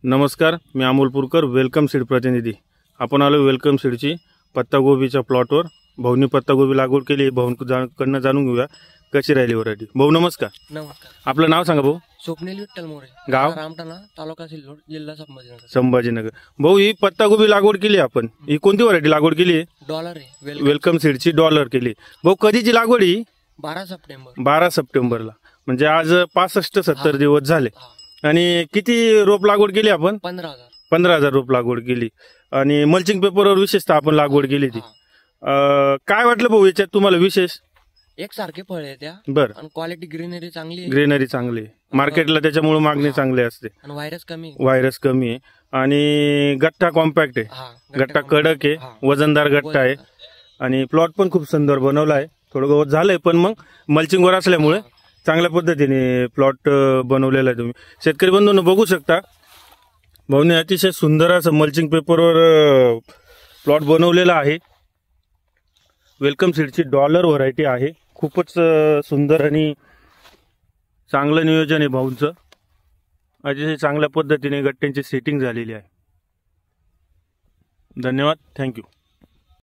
नमस्कार, मी Amol Purkar, welcome seed प्रतिनिधी। आपण आलो वेलकम सीडची पत्तागोबीच्या प्लॉटवर। भाऊनी पत्तागोबी लागवड केली, भाऊंकडनं जाणून घेऊया कशी राहिली व्हरायटी। भाऊ नमस्कार। नमस्कार। आपलं नाव सांगा भाऊ। स्वप्नील विठ्ठल मोरे, गाव रामठाणा, तालुका सिल्लोड, जिल्हा संभाजीनगर। संभाजीनगर। भाऊ ही पत्तागोबी लागवड केली आपण, ही कोणती व्हरायटी लागवड केली? डॉलर आहे, वेलकम सीडची डॉलर केली। भाऊ कधीची लागवड ही? 12 सप्टेंबर। 12 सप्टेंबरला, म्हणजे आज 65-70 दिवस झाले। आणि किती रोप लागवड केली आपण? 15,000 रोप लागवड केली। आणि मल्चिंग पेपरवर विशेषतः आपण लागवड केली ती। काय वाटलं भाऊ याच्यात तुम्हाला विशेष? एकसारखे फळ आहे त्या, बरं, आणि क्वालिटी ग्रीनरी चांगली आहे। ग्रीनरी चांगली आहे, मार्केटला त्याच्यामुळे मागणी चांगली असते, आणि व्हायरस कमी आहे, आणि गट्टा कॉम्पॅक्ट आहे, गट्टा कडक आहे, वजनदार गट्टा आहे, आणि प्लॉट पण खूप सुंदर बनवला आहे। थोडं गवत झालंय पण मग मल्चिंगवर असल्यामुळे चांगल्या पद्धतीने प्लॉट बनवलेला आहे। तुम्ही शेतकरी बंधूंनो बघू शकता, भाऊने अतिशय सुंदर असं मल्चिंग पेपरवर प्लॉट बनवलेला आहे। वेलकम सीडची डॉलर व्हरायटी आहे, खूपच सुंदर आणि चांगलं नियोजन आहे भाऊंचं। अतिशय चांगल्या पद्धतीने गट्ट्यांची सेटिंग झालेली आहे। धन्यवाद, थँक्यू।